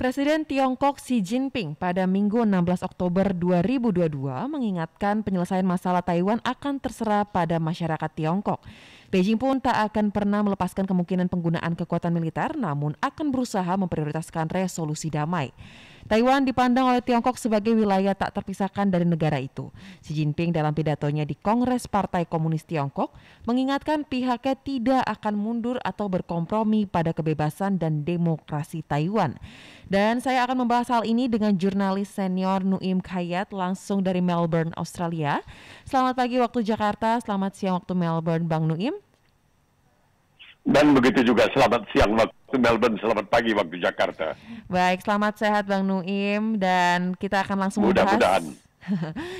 Presiden Tiongkok Xi Jinping pada Minggu 16 Oktober 2022 mengingatkan penyelesaian masalah Taiwan akan terserah pada masyarakat Tiongkok. Beijing pun tak akan pernah melepaskan kemungkinan penggunaan kekuatan militer, namun akan berusaha memprioritaskan resolusi damai. Taiwan dipandang oleh Tiongkok sebagai wilayah tak terpisahkan dari negara itu. Xi Jinping dalam pidatonya di Kongres Partai Komunis Tiongkok mengingatkan pihaknya tidak akan mundur atau berkompromi pada kebebasan dan demokrasi Taiwan. Dan saya akan membahas hal ini dengan jurnalis senior Nuim Khayat langsung dari Melbourne, Australia. Selamat pagi waktu Jakarta, selamat siang waktu Melbourne, Bang Nuim. Dan begitu juga selamat siang waktu Melbourne, selamat pagi waktu Jakarta. Baik, selamat sehat Bang Nuim, dan kita akan langsung Mudah-mudahan.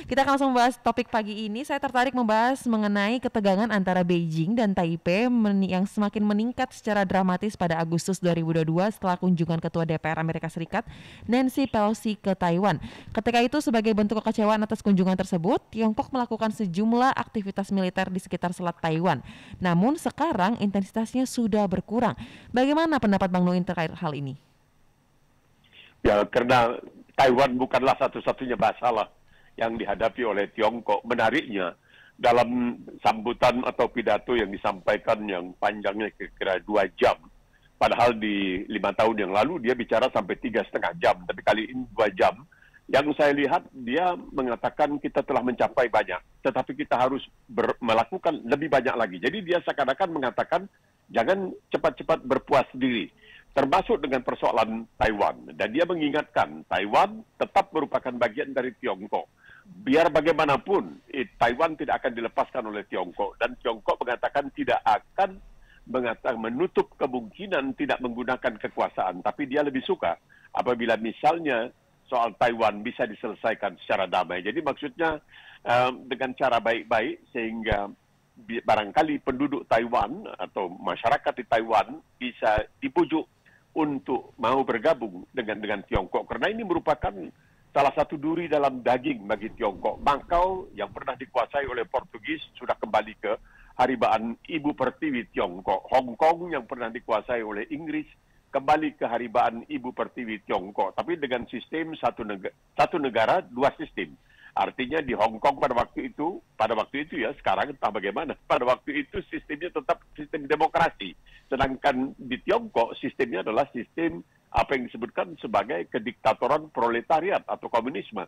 Kita akan langsung membahas topik pagi ini. Saya tertarik membahas mengenai ketegangan antara Beijing dan Taipei yang semakin meningkat secara dramatis pada Agustus 2022 setelah kunjungan Ketua DPR Amerika Serikat Nancy Pelosi ke Taiwan. Ketika itu sebagai bentuk kekecewaan atas kunjungan tersebut, Tiongkok melakukan sejumlah aktivitas militer di sekitar Selat Taiwan. Namun sekarang intensitasnya sudah berkurang. Bagaimana pendapat Bang Nuin terkait hal ini? Ya, karena Taiwan bukanlah satu-satunya masalah yang dihadapi oleh Tiongkok. Menariknya, dalam sambutan atau pidato yang disampaikan yang panjangnya kira-kira 2 jam, padahal di 5 tahun yang lalu dia bicara sampai 3,5 jam, tapi kali ini 2 jam. Yang saya lihat, dia mengatakan kita telah mencapai banyak, tetapi kita harus melakukan lebih banyak lagi. Jadi dia seakan-akan mengatakan, jangan cepat-cepat berpuas diri, termasuk dengan persoalan Taiwan. Dan dia mengingatkan, Taiwan tetap merupakan bagian dari Tiongkok. Biar bagaimanapun, Taiwan tidak akan dilepaskan oleh Tiongkok. Dan Tiongkok mengatakan tidak akan menutup kemungkinan tidak menggunakan kekuasaan. Tapi dia lebih suka apabila misalnya soal Taiwan bisa diselesaikan secara damai. Jadi maksudnya dengan cara baik-baik sehingga barangkali penduduk Taiwan atau masyarakat di Taiwan bisa dibujuk untuk mau bergabung dengan Tiongkok. Karena ini merupakan salah satu duri dalam daging bagi Tiongkok. Makau yang pernah dikuasai oleh Portugis sudah kembali ke haribaan Ibu Pertiwi Tiongkok. Hong Kong yang pernah dikuasai oleh Inggris kembali ke haribaan Ibu Pertiwi Tiongkok. Tapi dengan sistem satu negara, 2 sistem. Artinya di Hong Kong pada waktu itu ya, sekarang entah bagaimana, pada waktu itu sistemnya tetap sistem demokrasi. Sedangkan di Tiongkok sistemnya adalah sistem apa yang disebutkan sebagai kediktatoran proletariat atau komunisme.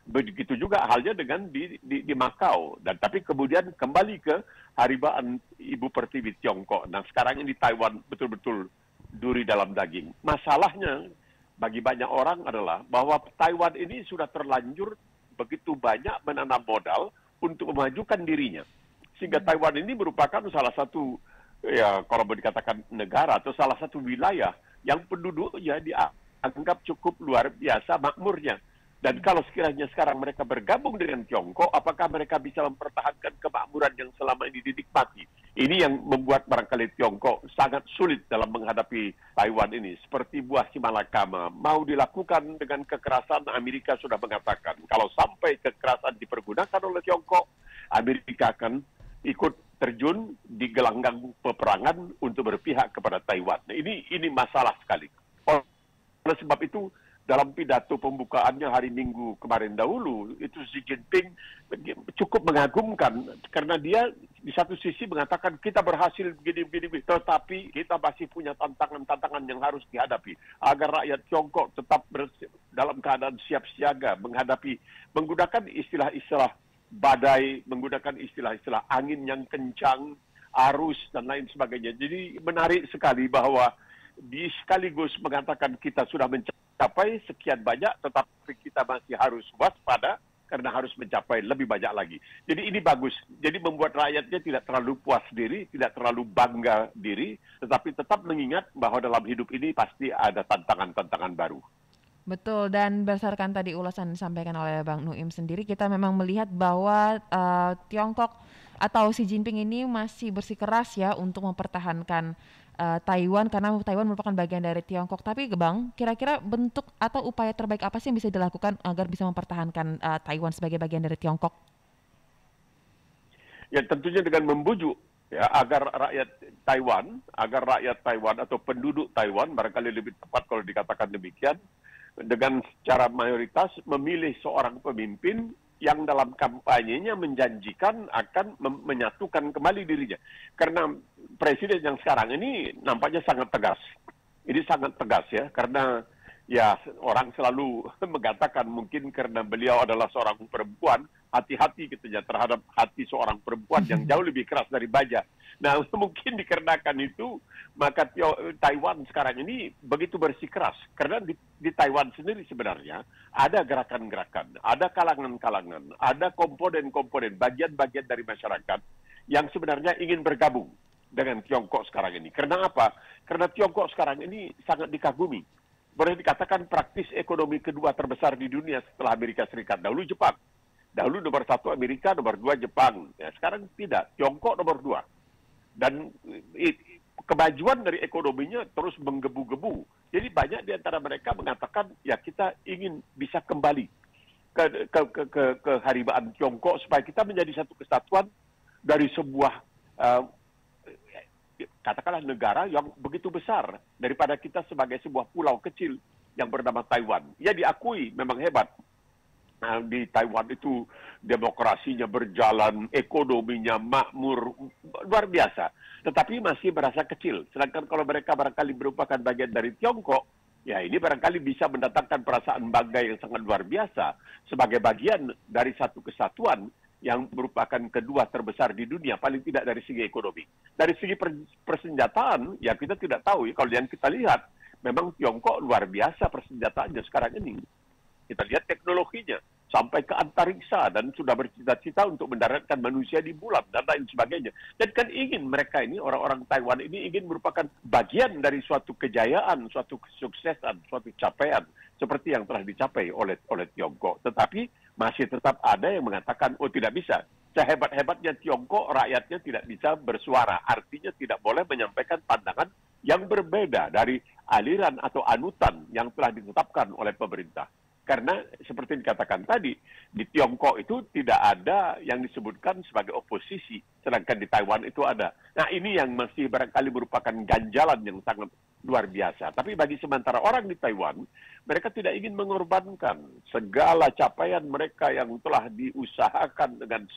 Begitu juga halnya dengan di Makau. Tapi kemudian kembali ke haribaan Ibu Pertiwi Tiongkok. Nah sekarang ini Taiwan betul-betul duri dalam daging. Masalahnya bagi banyak orang adalah bahwa Taiwan ini sudah terlanjur begitu banyak menanam modal untuk memajukan dirinya. Sehingga Taiwan ini merupakan salah satu, ya kalau boleh dikatakan negara atau salah satu wilayah yang penduduknya dianggap cukup luar biasa makmurnya. Dan kalau sekiranya sekarang mereka bergabung dengan Tiongkok, apakah mereka bisa mempertahankan kemakmuran yang selama ini dinikmati? Ini yang membuat barangkali Tiongkok sangat sulit dalam menghadapi Taiwan ini. Seperti buah si malakama, mau dilakukan dengan kekerasan, Amerika sudah mengatakan, kalau sampai kekerasan dipergunakan oleh Tiongkok, Amerika akan ikut terjun di gelanggang peperangan untuk berpihak kepada Taiwan. Nah, ini masalah sekali. Oleh sebab itu, dalam pidato pembukaannya hari Minggu kemarin dahulu, itu Xi Jinping cukup mengagumkan karena dia di satu sisi mengatakan kita berhasil begini, tetapi kita masih punya tantangan-tantangan yang harus dihadapi agar rakyat Tiongkok tetap dalam keadaan siap siaga menggunakan istilah-istilah badai, menggunakan istilah-istilah angin yang kencang, arus dan lain sebagainya. Jadi menarik sekali bahwa di sekaligus mengatakan kita sudah mencapai sekian banyak, tetapi kita masih harus waspada karena harus mencapai lebih banyak lagi. Jadi ini bagus. Jadi membuat rakyatnya tidak terlalu puas diri, tidak terlalu bangga diri, tetapi tetap mengingat bahwa dalam hidup ini pasti ada tantangan-tantangan baru. Betul, dan berdasarkan tadi ulasan disampaikan oleh Bang Nuim sendiri, kita memang melihat bahwa Tiongkok atau Xi Jinping ini masih bersikeras ya untuk mempertahankan Taiwan karena Taiwan merupakan bagian dari Tiongkok. Tapi Bang, kira-kira bentuk atau upaya terbaik apa sih yang bisa dilakukan agar bisa mempertahankan Taiwan sebagai bagian dari Tiongkok? Ya tentunya dengan membujuk ya agar rakyat Taiwan atau penduduk Taiwan, barangkali lebih tepat kalau dikatakan demikian, dengan secara mayoritas memilih seorang pemimpin yang dalam kampanyenya menjanjikan akan menyatukan kembali dirinya. Karena presiden yang sekarang ini nampaknya sangat tegas. Ini sangat tegas ya, karena ya orang selalu mengatakan mungkin karena beliau adalah seorang perempuan, hati-hati katanya terhadap hati seorang perempuan yang jauh lebih keras dari baja. Nah, mungkin dikarenakan itu, maka Taiwan sekarang ini begitu bersikeras. Karena di Taiwan sendiri sebenarnya ada gerakan-gerakan, ada kalangan-kalangan, ada komponen-komponen, bagian-bagian dari masyarakat yang sebenarnya ingin bergabung dengan Tiongkok sekarang ini. Karena apa? Karena Tiongkok sekarang ini sangat dikagumi. Boleh dikatakan praktis ekonomi kedua terbesar di dunia setelah Amerika Serikat. Dahulu Jepang. Dahulu nomor 1 Amerika, nomor 2 Jepang. Ya, sekarang tidak. Tiongkok nomor 2. Dan kemajuan dari ekonominya terus menggebu-gebu. Jadi banyak di antara mereka mengatakan, ya kita ingin bisa kembali ke haribaan Tiongkok supaya kita menjadi satu kesatuan dari sebuah katakanlah negara yang begitu besar daripada kita sebagai sebuah pulau kecil yang bernama Taiwan. Ya diakui memang hebat. Nah, di Taiwan itu demokrasinya berjalan, ekonominya makmur, luar biasa. Tetapi masih merasa kecil. Sedangkan kalau mereka barangkali merupakan bagian dari Tiongkok, ya ini barangkali bisa mendatangkan perasaan bangga yang sangat luar biasa sebagai bagian dari satu kesatuan yang merupakan kedua terbesar di dunia, paling tidak dari segi ekonomi. Dari segi persenjataan, ya kita tidak tahu. Ya, kalau yang kita lihat, memang Tiongkok luar biasa persenjataannya sekarang ini. Kita lihat teknologinya, sampai ke antariksa, dan sudah bercita-cita untuk mendaratkan manusia di bulan, dan lain sebagainya. Dan kan ingin mereka ini, orang-orang Taiwan ini ingin merupakan bagian dari suatu kejayaan, suatu kesuksesan, suatu capaian, seperti yang telah dicapai oleh Tiongkok. Tetapi masih tetap ada yang mengatakan, oh tidak bisa. Sehebat-hebatnya Tiongkok, rakyatnya tidak bisa bersuara. Artinya tidak boleh menyampaikan pandangan yang berbeda dari aliran atau anutan yang telah ditetapkan oleh pemerintah. Karena seperti dikatakan tadi, di Tiongkok itu tidak ada yang disebutkan sebagai oposisi, sedangkan di Taiwan itu ada. Nah ini yang masih barangkali merupakan ganjalan yang sangat luar biasa. Tapi bagi sementara orang di Taiwan, mereka tidak ingin mengorbankan segala capaian mereka yang telah diusahakan dengan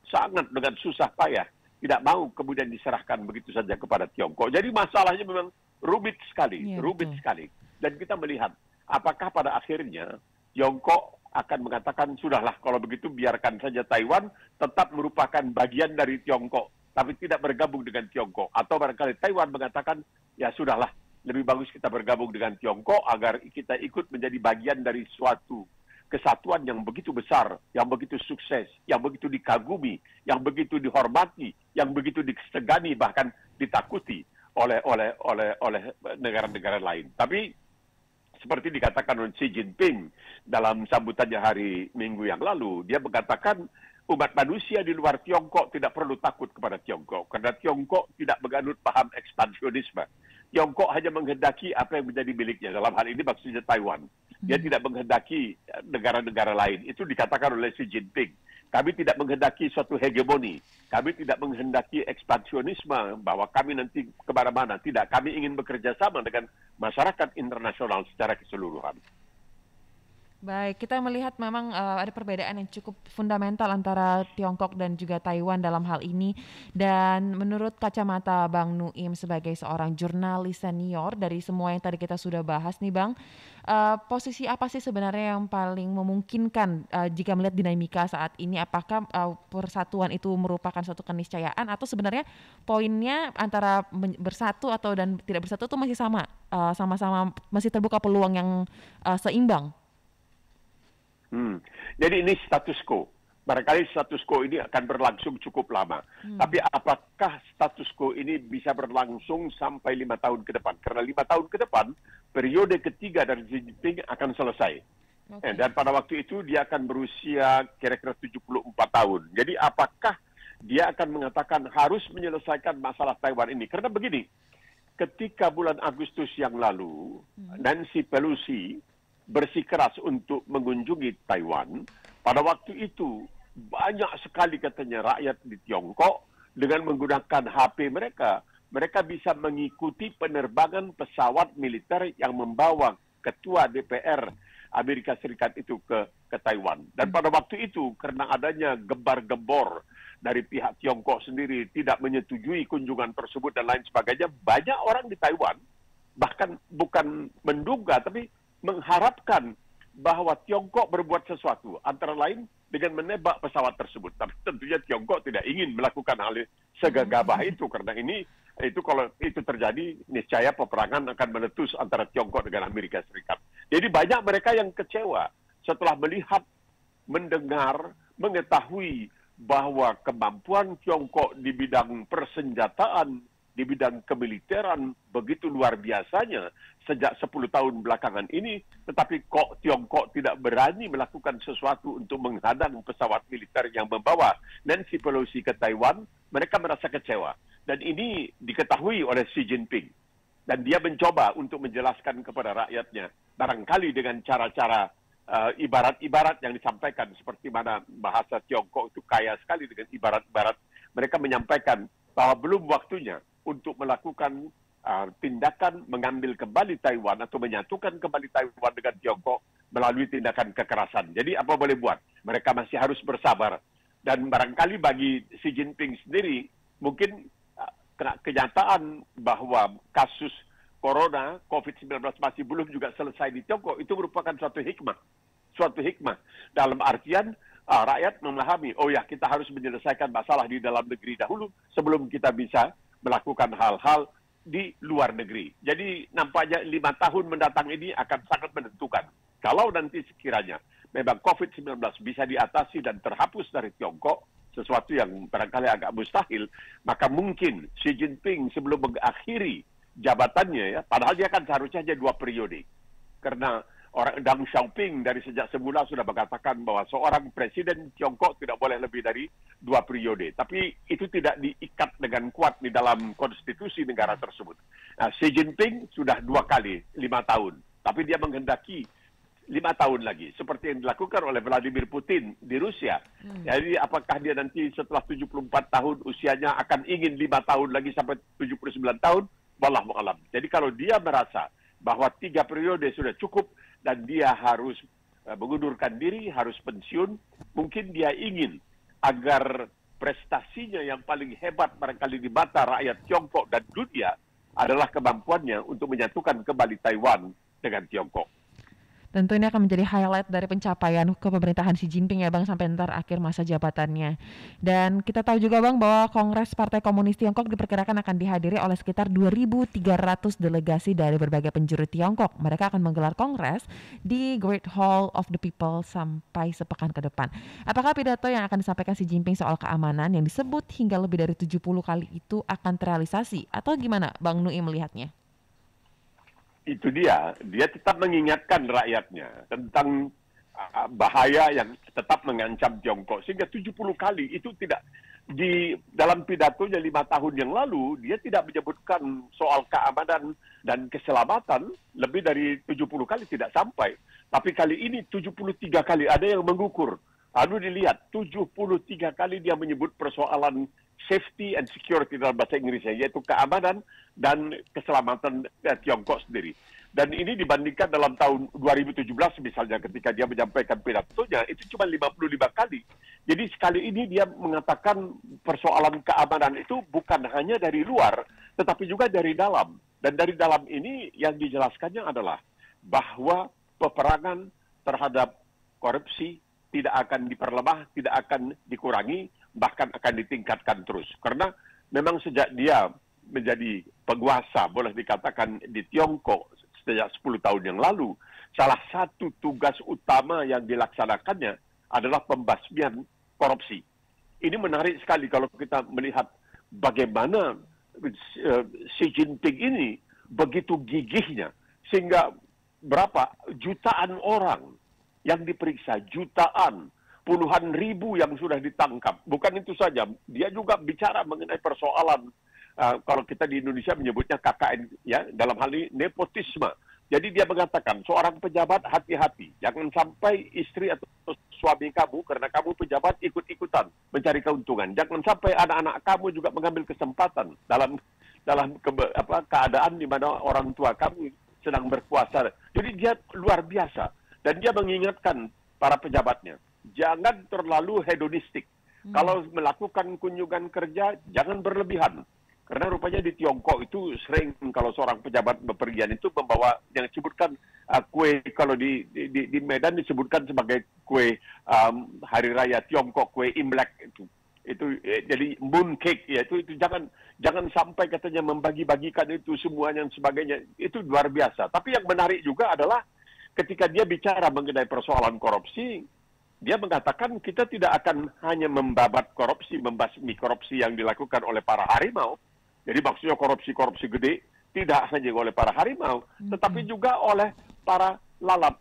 sangat dengan susah payah. Tidak mau kemudian diserahkan begitu saja kepada Tiongkok. Jadi masalahnya memang rumit sekali, rumit sekali. Dan kita melihat apakah pada akhirnya Tiongkok akan mengatakan, sudahlah kalau begitu biarkan saja Taiwan tetap merupakan bagian dari Tiongkok, tapi tidak bergabung dengan Tiongkok. Atau barangkali Taiwan mengatakan, ya sudahlah, lebih bagus kita bergabung dengan Tiongkok agar kita ikut menjadi bagian dari suatu kesatuan yang begitu besar, yang begitu sukses, yang begitu dikagumi, yang begitu dihormati, yang begitu disegani, bahkan ditakuti oleh negara-negara lain. Tapi seperti dikatakan oleh Xi Jinping dalam sambutannya hari Minggu yang lalu, dia mengatakan umat manusia di luar Tiongkok tidak perlu takut kepada Tiongkok, karena Tiongkok tidak menganut paham ekspansionisme. Tiongkok hanya menghendaki apa yang menjadi miliknya, dalam hal ini maksudnya Taiwan. Dia tidak menghendaki negara-negara lain. Itu dikatakan oleh Xi Jinping. Kami tidak menghendaki suatu hegemoni. Kami tidak menghendaki ekspansionisme bahwa kami nanti kemana-mana. Tidak, kami ingin bekerja sama dengan masyarakat internasional secara keseluruhan. Baik, kita melihat memang ada perbedaan yang cukup fundamental antara Tiongkok dan juga Taiwan dalam hal ini. Dan menurut kacamata Bang Nuim sebagai seorang jurnalis senior dari semua yang tadi kita sudah bahas nih Bang, posisi apa sih sebenarnya yang paling memungkinkan jika melihat dinamika saat ini? Apakah persatuan itu merupakan suatu keniscayaan atau sebenarnya poinnya antara bersatu atau dan tidak bersatu itu masih sama-sama masih terbuka peluang yang seimbang? Jadi ini status quo. Barangkali status quo ini akan berlangsung cukup lama. Tapi apakah status quo ini bisa berlangsung sampai 5 tahun ke depan? Karena 5 tahun ke depan, periode ketiga dari Xi Jinping akan selesai. Okay. Dan pada waktu itu dia akan berusia kira-kira 74 tahun. Jadi apakah dia akan mengatakan harus menyelesaikan masalah Taiwan ini? Karena begini, ketika bulan Agustus yang lalu, Nancy Pelosi bersikeras untuk mengunjungi Taiwan, pada waktu itu banyak sekali katanya rakyat di Tiongkok dengan menggunakan HP mereka bisa mengikuti penerbangan pesawat militer yang membawa ketua DPR Amerika Serikat itu ke Taiwan. Dan pada waktu itu, karena adanya gembar-gembor dari pihak Tiongkok sendiri tidak menyetujui kunjungan tersebut dan lain sebagainya, banyak orang di Taiwan bahkan bukan menduga tapi mengharapkan bahwa Tiongkok berbuat sesuatu, antara lain dengan menembak pesawat tersebut. Tapi tentunya Tiongkok tidak ingin melakukan hal segagabah itu, karena itu kalau itu terjadi, niscaya peperangan akan meletus antara Tiongkok dengan Amerika Serikat. Jadi banyak mereka yang kecewa setelah melihat, mendengar, mengetahui bahwa kemampuan Tiongkok di bidang persenjataan, di bidang kemiliteran begitu luar biasanya sejak 10 tahun belakangan ini, tetapi kok Tiongkok tidak berani melakukan sesuatu untuk menghadang pesawat militer yang membawa Nancy Pelosi ke Taiwan. Mereka merasa kecewa. Dan ini diketahui oleh Xi Jinping. Dan dia mencoba untuk menjelaskan kepada rakyatnya, barangkali dengan cara-cara ibarat-ibarat yang disampaikan, seperti mana bahasa Tiongkok itu kaya sekali dengan ibarat-ibarat. Mereka menyampaikan bahwa belum waktunya untuk melakukan tindakan mengambil kembali Taiwan atau menyatukan kembali Taiwan dengan Tiongkok melalui tindakan kekerasan. Jadi apa boleh buat? Mereka masih harus bersabar. Dan barangkali bagi Xi Jinping sendiri, mungkin kenyataan bahwa kasus Corona, COVID-19 masih belum juga selesai di Tiongkok, itu merupakan suatu hikmah. Suatu hikmah. Dalam artian, rakyat memahami, oh ya, kita harus menyelesaikan masalah di dalam negeri dahulu sebelum kita bisa melakukan hal-hal di luar negeri. Jadi nampaknya 5 tahun mendatang ini akan sangat menentukan. Kalau nanti sekiranya memang COVID-19 bisa diatasi dan terhapus dari Tiongkok, sesuatu yang barangkali agak mustahil, maka mungkin Xi Jinping sebelum mengakhiri jabatannya, ya, padahal dia kan seharusnya hanya 2 periode. Karena orang Deng Xiaoping dari sejak semula sudah mengatakan bahwa seorang presiden Tiongkok tidak boleh lebih dari 2 periode. Tapi itu tidak diikat dengan kuat di dalam konstitusi negara tersebut. Nah, Xi Jinping sudah 2 kali 5 tahun. Tapi dia menghendaki 5 tahun lagi. Seperti yang dilakukan oleh Vladimir Putin di Rusia. Jadi apakah dia nanti setelah 74 tahun usianya akan ingin 5 tahun lagi sampai 79 tahun? Wallahu a'lam. Jadi kalau dia merasa bahwa 3 periode sudah cukup, dan dia harus mengundurkan diri, harus pensiun, mungkin dia ingin agar prestasinya yang paling hebat barangkali di mata rakyat Tiongkok dan dunia adalah kemampuannya untuk menyatukan kembali Taiwan dengan Tiongkok. Tentu ini akan menjadi highlight dari pencapaian kepemerintahan Xi Jinping ya Bang sampai ntar akhir masa jabatannya. Dan kita tahu juga Bang bahwa Kongres Partai Komunis Tiongkok diperkirakan akan dihadiri oleh sekitar 2.300 delegasi dari berbagai penjuru Tiongkok. Mereka akan menggelar kongres di Great Hall of the People sampai sepekan ke depan. Apakah pidato yang akan disampaikan Xi Jinping soal keamanan yang disebut hingga lebih dari 70 kali itu akan terrealisasi? Atau gimana Bang Nui melihatnya? Itu dia tetap mengingatkan rakyatnya tentang bahaya yang tetap mengancam Tiongkok. Sehingga 70 kali itu tidak, di dalam pidatonya 5 tahun yang lalu, dia tidak menyebutkan soal keamanan dan keselamatan, lebih dari 70 kali tidak sampai. Tapi kali ini 73 kali, ada yang mengukur. Lalu dilihat, 73 kali dia menyebut persoalan safety and security dalam bahasa Inggrisnya, yaitu keamanan dan keselamatan Tiongkok sendiri. Dan ini dibandingkan dalam tahun 2017 misalnya ketika dia menyampaikan pidatonya, itu cuma 55 kali. Jadi sekali ini dia mengatakan persoalan keamanan itu bukan hanya dari luar, tetapi juga dari dalam. Dan dari dalam ini yang dijelaskannya adalah bahwa peperangan terhadap korupsi tidak akan diperlemah, tidak akan dikurangi, bahkan akan ditingkatkan terus. Karena memang sejak dia menjadi penguasa, boleh dikatakan di Tiongkok sejak 10 tahun yang lalu, salah satu tugas utama yang dilaksanakannya adalah pembasmian korupsi. Ini menarik sekali kalau kita melihat bagaimana Xi Jinping ini begitu gigihnya, sehingga berapa jutaan orang yang diperiksa, jutaan, puluhan ribu yang sudah ditangkap. Bukan itu saja, dia juga bicara mengenai persoalan, kalau kita di Indonesia menyebutnya KKN, ya, dalam hal ini nepotisme. Jadi dia mengatakan, seorang pejabat hati-hati, jangan sampai istri atau suami kamu, karena kamu pejabat ikut-ikutan mencari keuntungan. Jangan sampai anak-anak kamu juga mengambil kesempatan dalam keadaan di mana orang tua kamu sedang berkuasa. Jadi dia luar biasa. Dan dia mengingatkan para pejabatnya, jangan terlalu hedonistik. Kalau melakukan kunjungan kerja, jangan berlebihan. Karena rupanya di Tiongkok itu sering kalau seorang pejabat bepergian itu membawa yang disebutkan kue, kalau di Medan disebutkan sebagai kue hari raya Tiongkok, kue Imlek itu jadi moon cake ya, itu jangan sampai katanya membagi-bagikan itu semuanya dan sebagainya, itu luar biasa. Tapi yang menarik juga adalah ketika dia bicara mengenai persoalan korupsi, dia mengatakan kita tidak akan hanya membabat korupsi, membasmi korupsi yang dilakukan oleh para harimau. Jadi maksudnya korupsi-korupsi gede tidak hanya oleh para harimau, tetapi juga oleh para lalat.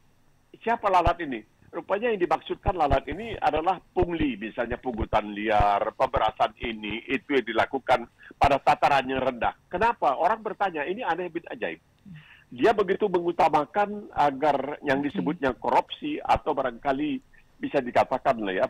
Siapa lalat ini? Rupanya yang dimaksudkan lalat ini adalah pungli, misalnya pungutan liar, pemerasan ini, itu yang dilakukan pada tataran yang rendah. Kenapa? Orang bertanya, ini aneh bin ajaib. Dia begitu mengutamakan agar yang disebutnya korupsi atau barangkali bisa dikatakan lah ya,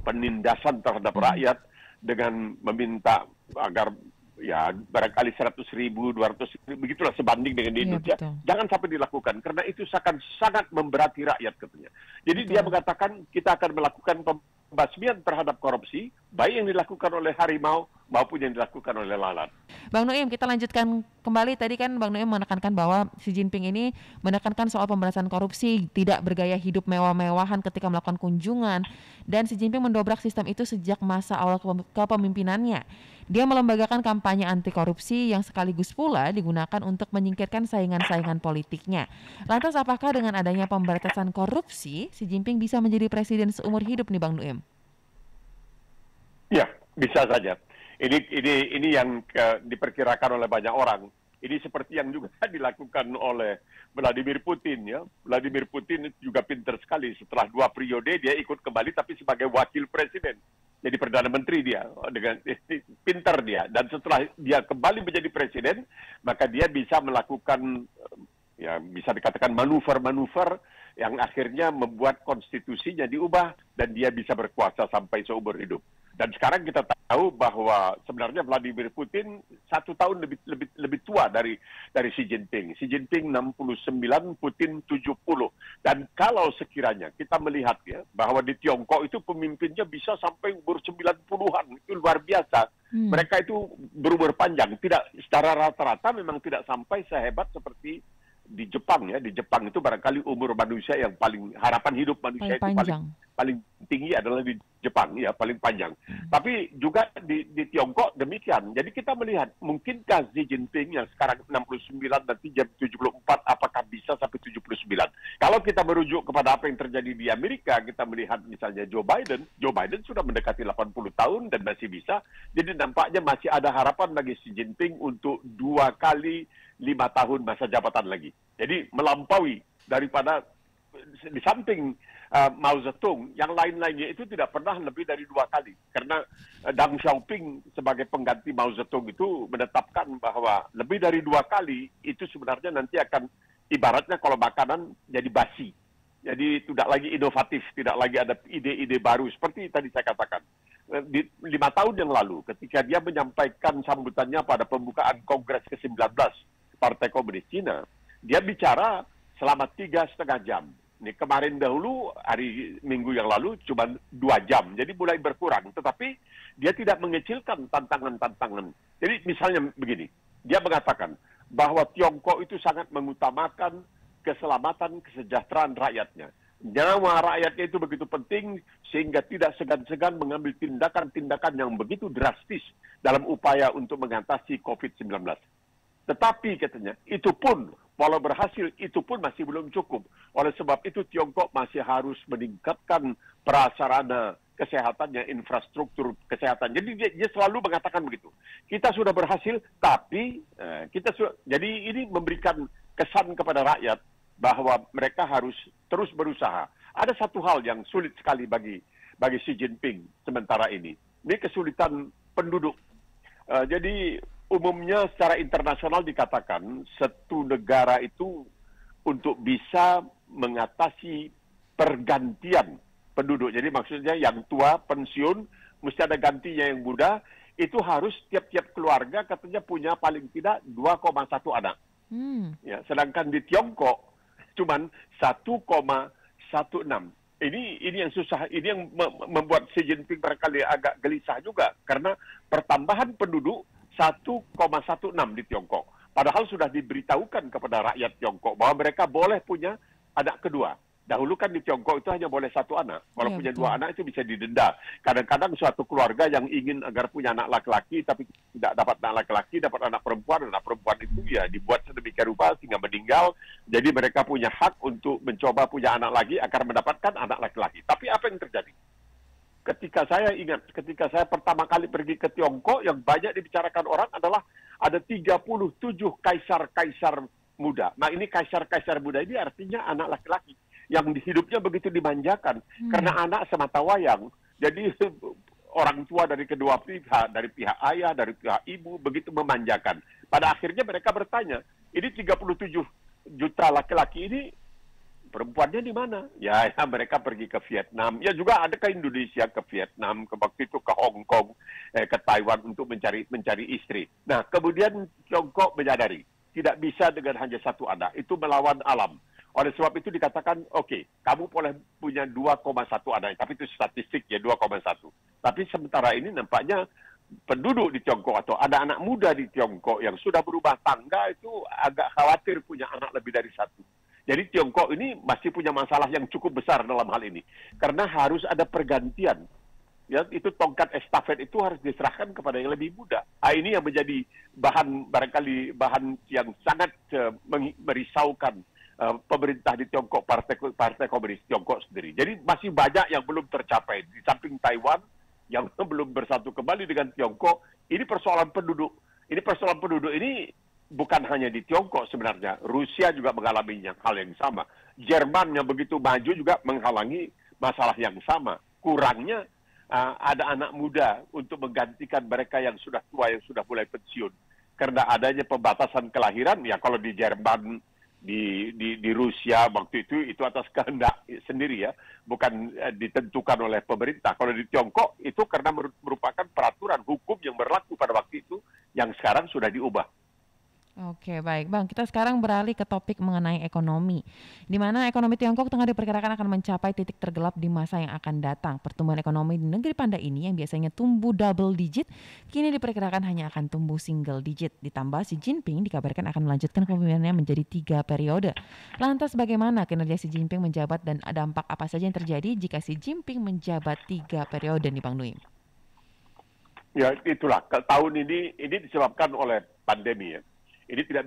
penindasan terhadap rakyat dengan meminta agar ya barangkali 100.000, 200.000, begitulah sebanding dengan di Indonesia. Betul. Jangan sampai dilakukan, karena itu akan sangat memberati rakyat katanya. Jadi dia mengatakan kita akan melakukan pembasmian terhadap korupsi, baik yang dilakukan oleh harimau maupun yang dilakukan oleh lalat. Bang Nuim, kita lanjutkan kembali. Tadi kan Bang Nuim menekankan bahwa Xi Jinping ini menekankan soal pemberantasan korupsi, tidak bergaya hidup mewah-mewahan ketika melakukan kunjungan, dan Xi Jinping mendobrak sistem itu sejak masa awal kepemimpinannya. Dia melembagakan kampanye anti korupsi yang sekaligus pula digunakan untuk menyingkirkan saingan-saingan politiknya. Lantas apakah dengan adanya pemberantasan korupsi, Xi Jinping bisa menjadi presiden seumur hidup nih Bang Nuim? Ya, bisa saja. Ini yang diperkirakan oleh banyak orang. Ini seperti yang juga dilakukan oleh Vladimir Putin ya. Vladimir Putin juga pintar sekali. Setelah 2 periode dia ikut kembali tapi sebagai wakil presiden. Jadi perdana menteri dia, dengan pintar dia. Dan setelah dia kembali menjadi presiden, maka dia bisa melakukan ya bisa dikatakan manuver-manuver yang akhirnya membuat konstitusinya diubah dan dia bisa berkuasa sampai seumur hidup. Dan sekarang kita tahu bahwa sebenarnya Vladimir Putin 1 tahun lebih tua dari Xi Jinping. Xi Jinping 69, Putin 70. Dan kalau sekiranya kita melihat ya bahwa di Tiongkok itu pemimpinnya bisa sampai umur 90-an, itu luar biasa. Mereka itu berumur panjang, tidak secara rata-rata memang tidak sampai sehebat seperti di Jepang ya. Di Jepang itu barangkali umur manusia yang harapan hidup manusia itu paling tinggi adalah di Jepang ya, paling panjang. Tapi juga di Tiongkok demikian. Jadi kita melihat mungkinkah Xi Jinping yang sekarang 69 nanti jam 74 apakah bisa sampai 79. Kalau kita merujuk kepada apa yang terjadi di Amerika, kita melihat misalnya Joe Biden sudah mendekati 80 tahun dan masih bisa. Jadi nampaknya masih ada harapan bagi Xi Jinping untuk 2 kali 5 tahun masa jabatan lagi. Jadi melampaui daripada di samping Mao Zedong, yang lain-lainnya itu tidak pernah lebih dari 2 kali. Karena Deng Xiaoping sebagai pengganti Mao Zedong itu menetapkan bahwa lebih dari 2 kali itu sebenarnya nanti akan ibaratnya kalau makanan jadi basi. Jadi tidak lagi inovatif, tidak lagi ada ide-ide baru. Seperti tadi saya katakan. 5 tahun yang lalu ketika dia menyampaikan sambutannya pada pembukaan Kongres ke-19 Partai Komunis Cina, dia bicara selama 3,5 jam. Ini kemarin dahulu, hari Minggu yang lalu, cuma 2 jam. Jadi mulai berkurang. Tetapi dia tidak mengecilkan tantangan-tantangan. Jadi misalnya begini, dia mengatakan bahwa Tiongkok itu sangat mengutamakan keselamatan, kesejahteraan rakyatnya. Nyawa rakyatnya itu begitu penting sehingga tidak segan-segan mengambil tindakan-tindakan yang begitu drastis dalam upaya untuk mengatasi COVID-19. Tetapi katanya, itu pun, walau berhasil, itu pun masih belum cukup. Oleh sebab itu, Tiongkok masih harus meningkatkan prasarana kesehatannya, infrastruktur kesehatan. Jadi dia selalu mengatakan begitu. Kita sudah berhasil, tapi jadi ini memberikan kesan kepada rakyat bahwa mereka harus terus berusaha. Ada satu hal yang sulit sekali bagi Xi Jinping sementara ini. Ini kesulitan penduduk. Jadi umumnya secara internasional dikatakan satu negara itu untuk bisa mengatasi pergantian penduduk. Jadi maksudnya yang tua pensiun mesti ada gantinya yang muda. Itu harus tiap-tiap keluarga katanya punya paling tidak 2,1 anak. Ya, sedangkan di Tiongkok cuman 1,16. Ini yang susah, ini yang membuat Xi Jinping barangkali agak gelisah juga karena pertambahan penduduk 1,16 di Tiongkok. Padahal sudah diberitahukan kepada rakyat Tiongkok bahwa mereka boleh punya anak kedua. Dahulu kan di Tiongkok itu hanya boleh satu anak. Kalau Iya punya betul. 2 anak itu bisa didenda. Kadang-kadang suatu keluarga yang ingin agar punya anak laki-laki tapi tidak dapat anak laki-laki, dapat anak perempuan itu ya dibuat sedemikian rupa sehingga meninggal. Jadi mereka punya hak untuk mencoba punya anak lagi agar mendapatkan anak laki-laki. Tapi apa yang terjadi? Ketika saya pertama kali pergi ke Tiongkok, yang banyak dibicarakan orang adalah ada 37 kaisar-kaisar muda. Nah, ini kaisar-kaisar muda ini artinya anak laki-laki yang hidupnya begitu dimanjakan karena anak semata wayang. Jadi orang tua dari kedua pihak, dari pihak ayah, dari pihak ibu begitu memanjakan. Pada akhirnya mereka bertanya, ini 37 juta laki-laki ini perempuannya di mana? Ya, mereka pergi ke Vietnam. Ya juga ada ke Indonesia, ke Vietnam, ke waktu itu ke Hong Kong, ke Taiwan untuk mencari istri. Nah, kemudian Tiongkok menyadari tidak bisa dengan hanya satu anak. Itu melawan alam. Oleh sebab itu dikatakan, oke, kamu boleh punya 2,1 anak. Tapi itu statistik ya, 2,1. Tapi sementara ini nampaknya penduduk di Tiongkok atau ada anak muda di Tiongkok yang sudah berumah tangga itu agak khawatir punya anak lebih dari satu. Jadi Tiongkok ini masih punya masalah yang cukup besar dalam hal ini. Karena harus ada pergantian. Ya, itu tongkat estafet itu harus diserahkan kepada yang lebih muda. Ini yang menjadi barangkali bahan yang sangat merisaukan pemerintah di Tiongkok, Partai Komunis Tiongkok sendiri. Jadi masih banyak yang belum tercapai. Di samping Taiwan yang belum bersatu kembali dengan Tiongkok, ini persoalan penduduk. Ini persoalan penduduk ini bukan hanya di Tiongkok sebenarnya. Rusia juga mengalami hal yang sama. Jerman yang begitu maju juga menghalangi masalah yang sama. Kurangnya ada anak muda untuk menggantikan mereka yang sudah tua, yang sudah mulai pensiun. Karena adanya pembatasan kelahiran, ya kalau di Jerman, di Rusia waktu itu atas kehendak sendiri ya, bukan ditentukan oleh pemerintah. Kalau di Tiongkok itu karena merupakan peraturan hukum yang berlaku pada waktu itu yang sekarang sudah diubah. Oke, baik Bang. Kita sekarang beralih ke topik mengenai ekonomi, di mana ekonomi Tiongkok tengah diperkirakan akan mencapai titik tergelap di masa yang akan datang. Pertumbuhan ekonomi di negeri panda ini yang biasanya tumbuh double digit, kini diperkirakan hanya akan tumbuh single digit. Ditambah Xi Jinping dikabarkan akan melanjutkan kepemimpinannya menjadi 3 periode. Lantas bagaimana kinerja Xi Jinping menjabat dan dampak apa saja yang terjadi jika Xi Jinping menjabat 3 periode nih Bang Nuim? Ya itulah, tahun ini disebabkan oleh pandemi ya. Ini tidak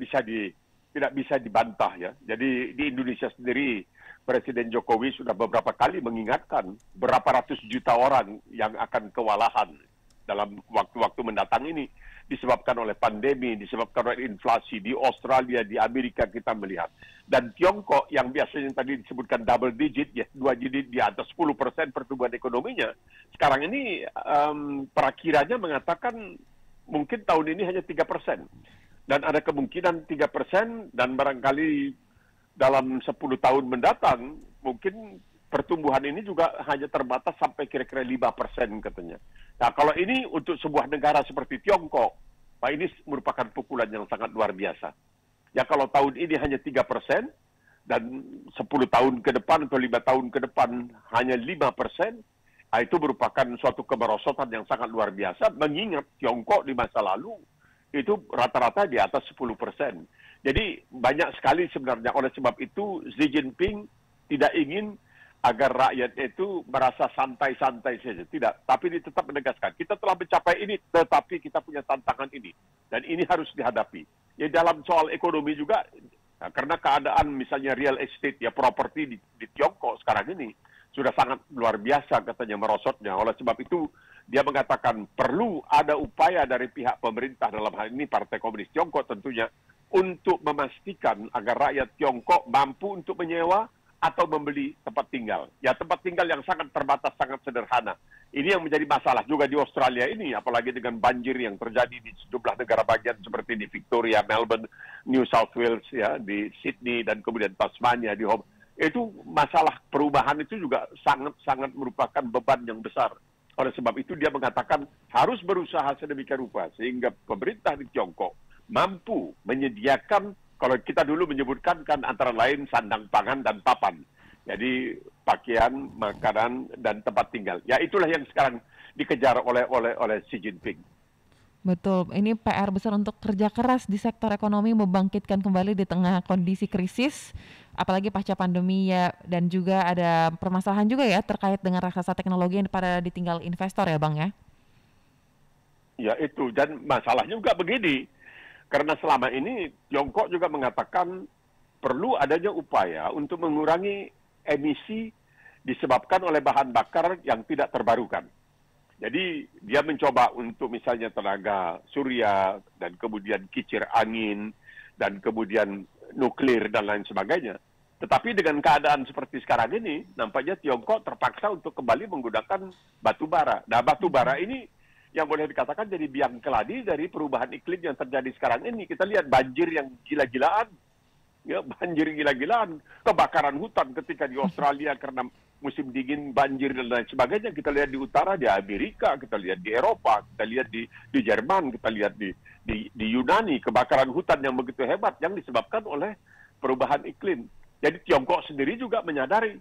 bisa dibantah ya. Jadi di Indonesia sendiri Presiden Jokowi sudah beberapa kali mengingatkan berapa ratus juta orang yang akan kewalahan dalam waktu-waktu mendatang ini disebabkan oleh pandemi, disebabkan oleh inflasi di Australia, di Amerika kita melihat. Dan Tiongkok yang biasanya tadi disebutkan double digit ya, 2 digit di atas 10% pertumbuhan ekonominya. Sekarang ini perakirannya mengatakan mungkin tahun ini hanya 3%. Dan ada kemungkinan 3% dan barangkali dalam 10 tahun mendatang mungkin pertumbuhan ini juga hanya terbatas sampai kira-kira 5% katanya. Nah kalau ini untuk sebuah negara seperti Tiongkok, Pak, ini merupakan pukulan yang sangat luar biasa. Ya kalau tahun ini hanya 3% dan 10 tahun ke depan atau 5 tahun ke depan hanya 5%, itu merupakan suatu kemerosotan yang sangat luar biasa mengingat Tiongkok di masa lalu itu rata-rata di atas 10%. Jadi banyak sekali sebenarnya. Oleh sebab itu Xi Jinping tidak ingin agar rakyat itu merasa santai-santai saja. Tidak, tapi dia tetap menegaskan, kita telah mencapai ini, tetapi kita punya tantangan ini. Dan ini harus dihadapi. Ya dalam soal ekonomi juga, nah, karena keadaan misalnya real estate, ya properti di Tiongkok sekarang ini, sudah sangat luar biasa katanya merosotnya. Oleh sebab itu, dia mengatakan perlu ada upaya dari pihak pemerintah dalam hal ini Partai Komunis Tiongkok tentunya untuk memastikan agar rakyat Tiongkok mampu untuk menyewa atau membeli tempat tinggal. Ya tempat tinggal yang sangat terbatas, sangat sederhana. Ini yang menjadi masalah juga di Australia ini, apalagi dengan banjir yang terjadi di sejumlah negara bagian seperti di Victoria, Melbourne, New South Wales, ya di Sydney dan kemudian Tasmania di Hobart. Itu masalah perubahan itu juga sangat merupakan beban yang besar. Oleh sebab itu dia mengatakan harus berusaha sedemikian rupa sehingga pemerintah di Tiongkok mampu menyediakan Kalau kita dulu menyebutkan kan antara lain sandang pangan dan papan. Jadi pakaian, makanan, dan tempat tinggal. Ya itulah yang sekarang dikejar oleh Xi Jinping. Betul, ini PR besar untuk kerja keras di sektor ekonomi membangkitkan kembali di tengah kondisi krisis, apalagi pasca pandemi ya, dan juga ada permasalahan juga ya terkait dengan raksasa teknologi yang pada ditinggal investor ya Bang ya. Ya itu, dan masalahnya juga begini, karena selama ini Tiongkok juga mengatakan perlu adanya upaya untuk mengurangi emisi disebabkan oleh bahan bakar yang tidak terbarukan. Jadi dia mencoba untuk misalnya tenaga surya dan kemudian kincir angin dan kemudian nuklir dan lain sebagainya. Tetapi dengan keadaan seperti sekarang ini, nampaknya Tiongkok terpaksa untuk kembali menggunakan batu bara. Nah, batu bara ini yang boleh dikatakan jadi biang keladi dari perubahan iklim yang terjadi sekarang ini. Kita lihat banjir yang gila-gilaan, ya banjir gila-gilaan, kebakaran hutan ketika di Australia karena musim dingin, banjir dan lain sebagainya. Kita lihat di utara, di Amerika, kita lihat di Eropa, kita lihat di Jerman, kita lihat di Yunani, kebakaran hutan yang begitu hebat yang disebabkan oleh perubahan iklim. Jadi Tiongkok sendiri juga menyadari.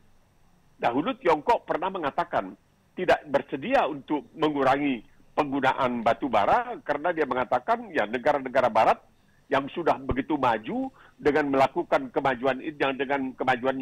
Dahulu Tiongkok pernah mengatakan tidak bersedia untuk mengurangi penggunaan batu bara karena dia mengatakan ya negara-negara barat yang sudah begitu maju dengan melakukan kemajuan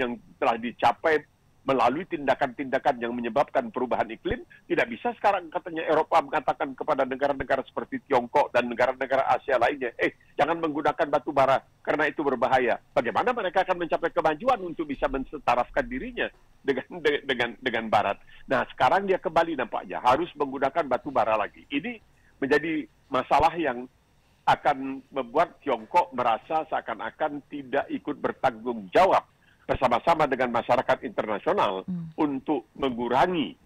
yang telah dicapai melalui tindakan-tindakan yang menyebabkan perubahan iklim, tidak bisa sekarang katanya Eropa mengatakan kepada negara-negara seperti Tiongkok dan negara-negara Asia lainnya, jangan menggunakan batu bara karena itu berbahaya. Bagaimana mereka akan mencapai kemajuan untuk bisa mensetarafkan dirinya dengan Barat? Nah, sekarang dia kembali nampaknya harus menggunakan batu bara lagi. Ini menjadi masalah yang akan membuat Tiongkok merasa seakan-akan tidak ikut bertanggung jawab bersama-sama dengan masyarakat internasional untuk mengurangi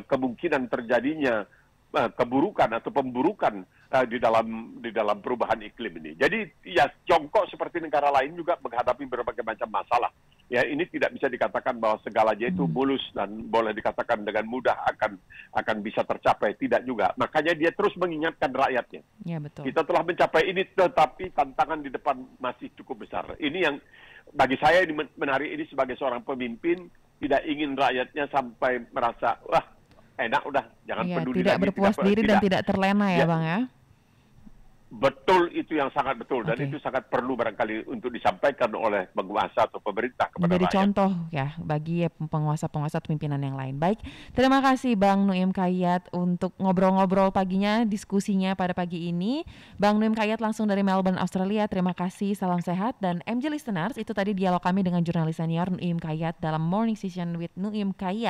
kemungkinan terjadinya keburukan atau pemburukan di dalam perubahan iklim ini. Jadi ya Tiongkok seperti negara lain juga menghadapi berbagai macam masalah. Ya ini tidak bisa dikatakan bahwa segalanya itu mulus dan boleh dikatakan dengan mudah akan bisa tercapai, tidak juga. Makanya dia terus mengingatkan rakyatnya. Ya, betul. Kita telah mencapai ini, tetapi tantangan di depan masih cukup besar. Ini yang bagi saya ini menarik ini sebagai seorang pemimpin, tidak ingin rakyatnya sampai merasa wah enak udah jangan peduli tidak lagi, berpuas diri dan tidak terlena ya Bang ya. Betul, itu yang sangat betul dan itu sangat perlu barangkali untuk disampaikan oleh penguasa atau pemerintah kepada menjadi rakyat. Contoh ya bagi penguasa-penguasa pimpinan yang lain. Baik, terima kasih Bang Nuim Kayat untuk ngobrol-ngobrol paginya, diskusinya pada pagi ini. Bang Nuim Kayat langsung dari Melbourne, Australia. Terima kasih, salam sehat. Dan MJ Listeners, itu tadi dialog kami dengan jurnalis senior Nuim Kayat dalam Morning Session with Nuim Kayat.